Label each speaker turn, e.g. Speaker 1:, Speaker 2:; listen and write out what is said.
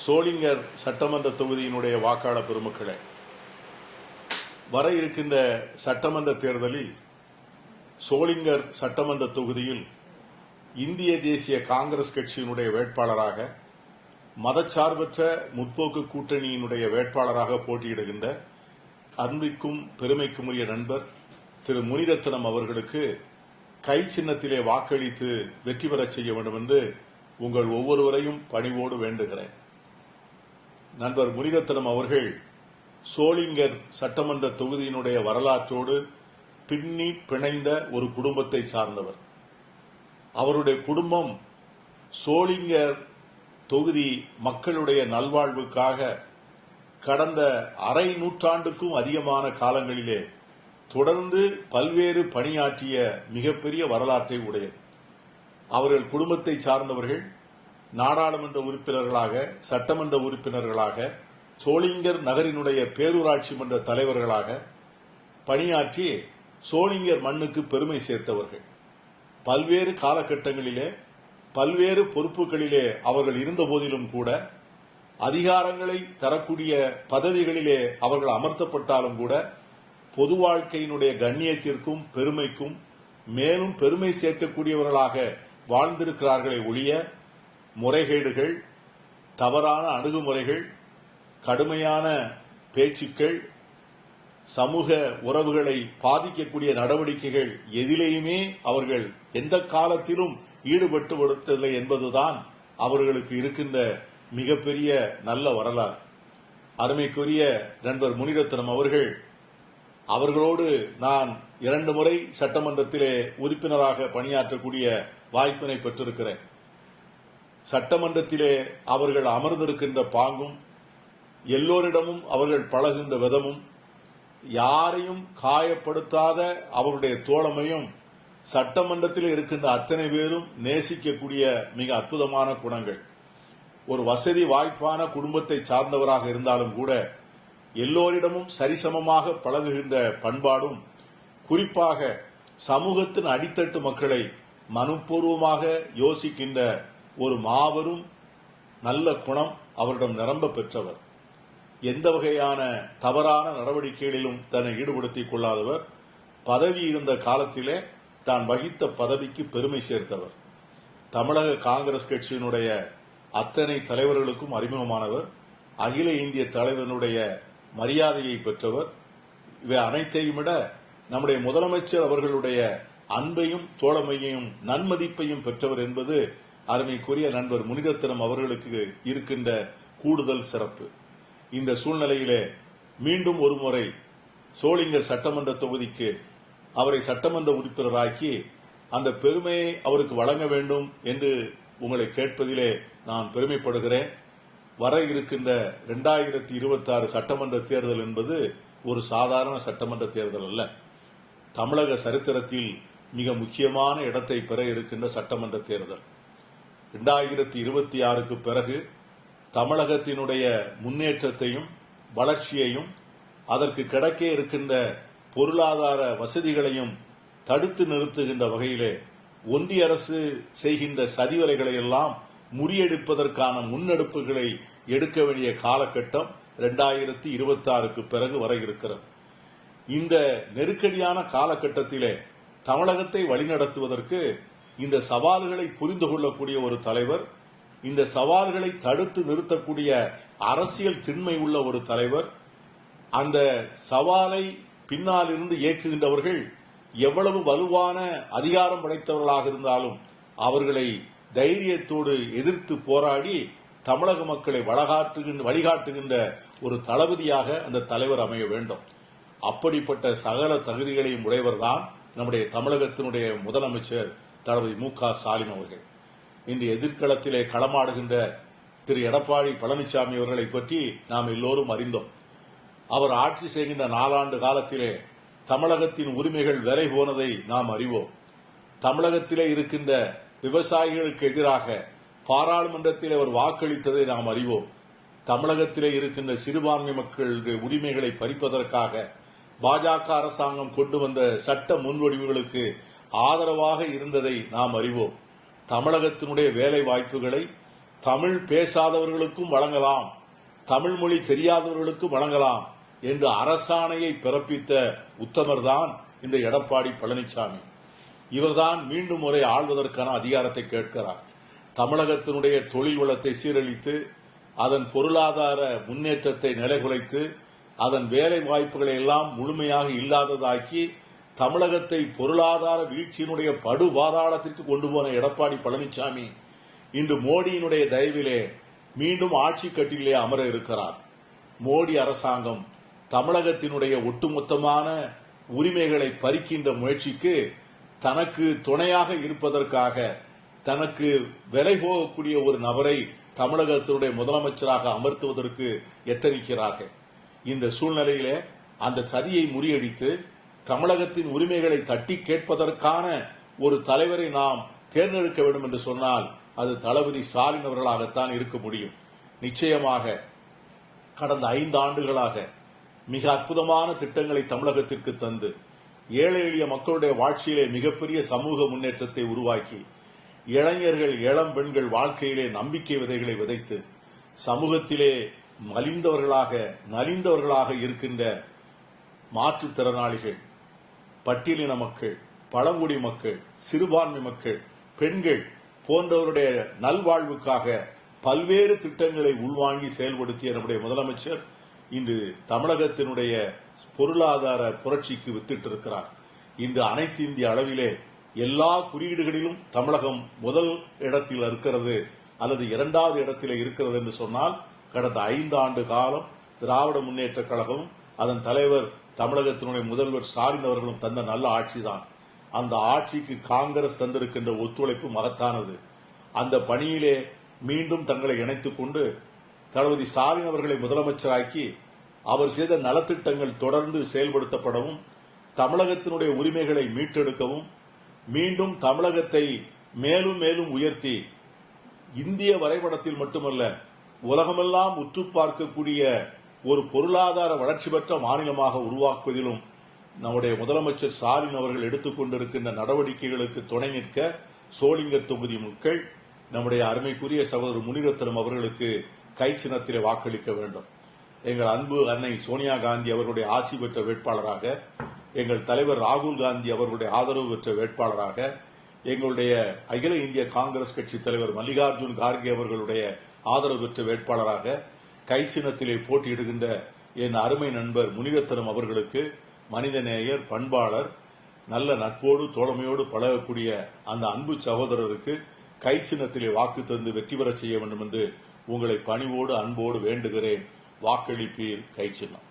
Speaker 1: சோளிங்கர் சட்டமன்ற தொகுதியினுடைய வாக்காளர் பெருமக்களே, வர இருக்கின்ற சட்டமன்ற தேர்தலில் சோளிங்கர் சட்டமன்ற தொகுதியில் இந்திய தேசிய காங்கிரஸ் கட்சியினுடைய வேட்பாளராக, மதச்சார்பற்ற முற்போக்கு கூட்டணியினுடைய வேட்பாளராக போட்டியிடுகின்ற அன்பிற்கும் பெருமைக்கும் உரிய நண்பர் திரு முனிரத்னம் அவர்களுக்கு கை சின்னத்திலே வாக்களித்து வெற்றி பெறச் செய்ய வேண்டும் என்று உங்கள் ஒவ்வொருவரையும் பணிவோடு வேண்டுகிறேன். நண்பர் முனிரத்னம் அவர்கள் சோளிங்கர் சட்டமன்ற தொகுதியினுடைய வரலாற்றோடு பின்னி பிணைந்த ஒரு குடும்பத்தை சார்ந்தவர். அவருடைய குடும்பம் சோளிங்கர் தொகுதி மக்களுடைய நல்வாழ்வுக்காக கடந்த அரை நூற்றாண்டுக்கும் அதிகமான காலங்களிலே தொடர்ந்து பல்வேறு பணியாற்றிய மிகப்பெரிய வரலாற்றை உடையது. அவர்கள் குடும்பத்தை சார்ந்தவர்கள் நாடாளுமன்ற உறுப்பினர்களாக, சட்டமன்ற உறுப்பினர்களாக, சோளிங்கர் நகரினுடைய பேரூராட்சி மன்ற தலைவர்களாக பணியாற்றி சோளிங்கர் மண்ணுக்கு பெருமை சேர்த்தவர்கள். பல்வேறு காலகட்டங்களிலே பல்வேறு பொறுப்புகளிலே அவர்கள் இருந்த போதிலும் கூட, அதிகாரங்களை தரக்கூடிய பதவிகளிலே அவர்கள் அமர்த்தப்பட்டாலும் கூட, பொது வாழ்க்கையினுடைய கண்ணியத்திற்கும் பெருமைக்கும் மேலும் பெருமை சேர்க்கக்கூடியவர்களாக வாழ்ந்திருக்கிறார்களே ஒழிய, முறைகேடுகள், தவறான அணுகுமுறைகள், கடுமையான பேச்சுக்கள், சமூக உறவுகளை பாதிக்கக்கூடிய நடவடிக்கைகள் எதிலேயுமே அவர்கள் எந்த காலத்திலும் ஈடுபட்டு வருவதில்லை என்பதுதான் அவர்களுக்கு இருக்கின்ற மிகப்பெரிய நல்ல வரலாறு. அருமைக்குரிய நண்பர் முனிரத்னம் அவர்களோடு நான் 2 முறை சட்டமன்றத்திலே உறுப்பினராக பணியாற்றக்கூடிய வாய்ப்பினை பெற்றிருக்கிறேன். சட்டமன்றத்திலே அவர்கள் அமர்ந்திருக்கின்ற பாங்கும், எல்லோரிடமும் அவர்கள் பழகின்ற விதமும், யாரையும் காயப்படுத்தாத அவருடைய தோழமையும், சட்டமன்றத்தில் இருக்கின்ற அத்தனை பேரும் நேசிக்கக்கூடிய மிக அற்புதமான குணங்கள். ஒரு வசதி வாய்ப்பான குடும்பத்தை சார்ந்தவராக இருந்தாலும் கூட எல்லோரிடமும் சரிசமமாக பழகுகின்ற பண்பாடும், குறிப்பாக சமூகத்தின் அடித்தட்டு மக்களை மனப்பூர்வமாக யோசிக்கின்ற ஒரு மாபெரும் நல்ல குணம் அவரிடம் நிரம்ப பெற்றவர். எந்த வகையான தவறான நடவடிக்கைகளிலும் தன்னை ஈடுபடுத்திக் கொள்ளாதவர். பதவி இருந்த காலத்திலே தான் வகித்த பதவிக்கு பெருமை சேர்த்தவர். தமிழக காங்கிரஸ் கட்சியினுடைய அத்தனை தலைவர்களுக்கும் அறிமுகமானவர். அகில இந்திய தலைவனுடைய மரியாதையை பெற்றவர். இவை அனைத்தையும் விட நம்முடைய முதலமைச்சர் அவர்களுடைய அன்பையும் தோழமையையும் நன்மதிப்பையும் பெற்றவர் என்பது அருமைக்குரிய நண்பர் முனிரத்னம் அவர்களுக்கு இருக்கின்ற கூடுதல் சிறப்பு. இந்த சூழ்நிலையிலே மீண்டும் ஒரு முறை சோளிங்கர் சட்டமன்ற தொகுதிக்கு அவரை சட்டமன்ற உறுப்பினராக்கி அந்த பெருமையை அவருக்கு வழங்க வேண்டும் என்று உங்களை கேட்பதிலே நான் பெருமைப்படுகிறேன். வர இருக்கின்ற 2026 சட்டமன்ற தேர்தல் என்பது ஒரு சாதாரண சட்டமன்ற தேர்தல் அல்ல. தமிழக சரித்திரத்தில் மிக முக்கியமான இடத்தை பெற இருக்கின்ற சட்டமன்ற தேர்தல். 2026க்கு பிறகு தமிழகத்தினுடைய முன்னேற்றத்தையும் வளர்ச்சியையும், அதற்கு கிடைக்க இருக்கின்ற பொருளாதார வசதிகளையும் தடுத்து நிறுத்துகின்ற வகையிலே ஒன்றிய அரசு செய்கின்ற சதிவலைகளை எல்லாம் முறியடிப்பதற்கான முன்னெடுப்புகளை எடுக்க வேண்டிய காலகட்டம் 2026க்கு பிறகு வர இருக்கிறது. இந்த நெருக்கடியான காலகட்டத்திலே தமிழகத்தை வழிநடத்துவதற்கு இந்த சவால்களை புரிந்து கொள்ளக்கூடிய ஒரு தலைவர், இந்த சவால்களை தடுத்து நிறுத்தக்கூடிய அரசியல் திண்மை உள்ள ஒரு தலைவர், அந்த சவாலை பின்னால் இருந்து இயக்குகின்றவர்கள் எவ்வளவு வலுவான அதிகாரம் படைத்தவர்களாக இருந்தாலும் அவர்களை தைரியத்தோடு எதிர்த்து போராடி தமிழக மக்களை வழிகாட்டுகின்ற ஒரு தளபதியாக அந்த தலைவர் அமைய வேண்டும். அப்படிப்பட்ட சகல தகுதிகளையும் உடையவர்தான் நம்முடைய தமிழகத்தினுடைய முதலமைச்சர் தளபதி மு.க.ஸ்டாலின் அவர்கள். இன்று எதிர்காலத்திலே களமாடுகின்ற திரு எடப்பாடி பழனிசாமி அவர்களை பற்றி நாம் எல்லோரும் அறிந்தோம். அவர் ஆட்சி செய்கின்ற 4 ஆண்டு காலத்திலே தமிழகத்தின் உரிமைகள் விலை போனதை நாம் அறிவோம். தமிழகத்திலே இருக்கின்ற விவசாயிகளுக்கு எதிராக பாராளுமன்றத்தில் அவர் வாக்களித்ததை நாம் அறிவோம். தமிழகத்திலே இருக்கின்ற சிறுபான்மை மக்களுடைய உரிமைகளை பறிப்பதற்காக பாஜக அரசாங்கம் கொண்டு வந்த சட்ட முன்வடிவுகளுக்கு ஆதரவாக இருந்ததை நாம் அறிவோம். தமிழகத்தினுடைய வேலை வாய்ப்புகளை, தமிழ் பேசாதவர்களுக்கும் வழங்கலாம், தமிழ் மொழி தெரியாதவர்களுக்கும் வழங்கலாம் என்று அரசாணையை பிறப்பித்த உத்தமர்தான் இந்த எடப்பாடி பழனிசாமி. இவர்தான் மீண்டும் முறை ஆள்வதற்கான அதிகாரத்தை கேட்கிறார். தமிழகத்தினுடைய தொழில் வளத்தை சீரழித்து, அதன் பொருளாதார முன்னேற்றத்தை நிலைகுலைத்து, அதன் வேலை வாய்ப்புகளை எல்லாம் முழுமையாக இல்லாததாக்கி, தமிழகத்தை பொருளாதார வீழ்ச்சியினுடைய படுபாதாளத்திற்கு கொண்டு போன எடப்பாடி பழனிசாமி இன்று மோடியினுடைய தயவிலே மீண்டும் ஆட்சி கட்டிலே அமர இருக்கிறார். மோடி அரசாங்கம் தமிழகத்தினுடைய ஒட்டுமொத்தமான உரிமைகளை பறிக்கின்ற முயற்சிக்கு தனக்கு துணையாக இருப்பதற்காக தனக்கு விலை போகக்கூடிய ஒரு நபரை தமிழகத்தினுடைய முதலமைச்சராக அமர்த்துவதற்கு எத்தனிக்கிறார்கள். இந்த சூழ்நிலையிலே அந்த சதியை முறியடித்து தமிழகத்தின் உரிமைகளை தட்டி கேட்பதற்கான ஒரு தலைவரை நாம் தேர்ந்தெடுக்க வேண்டும் என்று சொன்னால் அது தளபதி ஸ்டாலின் அவர்களாகத்தான் இருக்க முடியும். நிச்சயமாக கடந்த 5 ஆண்டுகளாக மிக அற்புதமான திட்டங்களை தமிழகத்திற்கு தந்து ஏழை எளிய மக்களுடைய வாழ்க்கையிலே மிகப்பெரிய சமூக முன்னேற்றத்தை உருவாக்கி, இளைஞர்கள் இளம் பெண்கள் வாழ்க்கையிலே நம்பிக்கை விதைகளை விதைத்து, சமூகத்திலே நலிந்தவர்களாக இருக்கின்ற மாற்றுத்திறனாளிகள், பட்டியலின மக்கள், பழங்குடி மக்கள், சிறுபான்மை மக்கள், பெண்கள் போன்றவருடைய நல்வாழ்வுக்காக பல்வேறு திட்டங்களை உள்வாங்கி செயல்படுத்திய நம்முடைய முதலமைச்சர் இன்று தமிழகத்தினுடைய பொருளாதார புரட்சிக்கு வித்திட்டிருக்கிறார். இன்று அனைத்து இந்திய அளவிலே எல்லா குறியீடுகளிலும் தமிழகம் முதல் இடத்தில் இருக்கிறது அல்லது 2வது இடத்திலே இருக்கிறது என்று சொன்னால் கடந்த 5 ஆண்டு காலம் திராவிட முன்னேற்ற கழகம், அதன் தலைவர் தமிழகத்தினுடைய முதல்வர் ஸ்டாலின் அவர்களும் தந்த நல்ல ஆட்சிதான். அந்த ஆட்சிக்கு காங்கிரஸ் தந்திருக்கின்ற ஒத்துழைப்பு மகத்தானது. அந்த பணியிலே மீண்டும் தங்களை இணைத்துக் கொண்டு தளபதி ஸ்டாலின் அவர்களை முதலமைச்சராக்கி அவர் செய்த நலத்திட்டங்கள் தொடர்ந்து செயல்படுத்தப்படவும், தமிழகத்தினுடைய உரிமைகளை மீட்டெடுக்கவும், மீண்டும் தமிழகத்தை மேலும் மேலும் உயர்த்தி இந்திய வரைபடத்தில் மட்டுமல்ல உலகமெல்லாம் உற்று பார்க்கக்கூடிய ஒரு பொருளாதார வளர்ச்சி பெற்ற மாநிலமாக உருவாக்குவதிலும் நம்முடைய முதலமைச்சர் ஸ்டாலின் அவர்கள் எடுத்துக் கொண்டிருக்கின்ற நடவடிக்கைகளுக்கு துணை நிற்க சோளிங்கர் தொகுதி மக்கள் நம்முடைய அருமைக்குரிய சகோதரர் முனிரத்னம் அவர்களுக்கு கை சின்னத்திலே வாக்களிக்க வேண்டும். எங்கள் அன்பு அன்னை சோனியா காந்தி அவர்களுடைய ஆசி பெற்ற வேட்பாளராக, எங்கள் தலைவர் ராகுல் காந்தி அவர்களுடைய ஆதரவு பெற்ற வேட்பாளராக, எங்களுடைய அகில இந்திய காங்கிரஸ் கட்சி தலைவர் மல்லிகார்ஜுன் கார்கே அவர்களுடைய ஆதரவு பெற்ற வேட்பாளராக கை சின்னத்திலே போட்டியிடுகின்ற என் அருமை நண்பர் முனிரத்னம் அவர்களுக்கு, மனிதநேயர், பண்பாளர், நல்ல நட்போடு தோழமையோடு பழகக்கூடிய அந்த அன்பு சகோதரருக்கு கை சின்னத்திலே வாக்கு தந்து வெற்றி பெற செய்ய வேண்டும் என்று உங்களை பணிவோடு அன்போடு வேண்டுகிறேன். வாக்களிப்பீர். கை சின்னம்.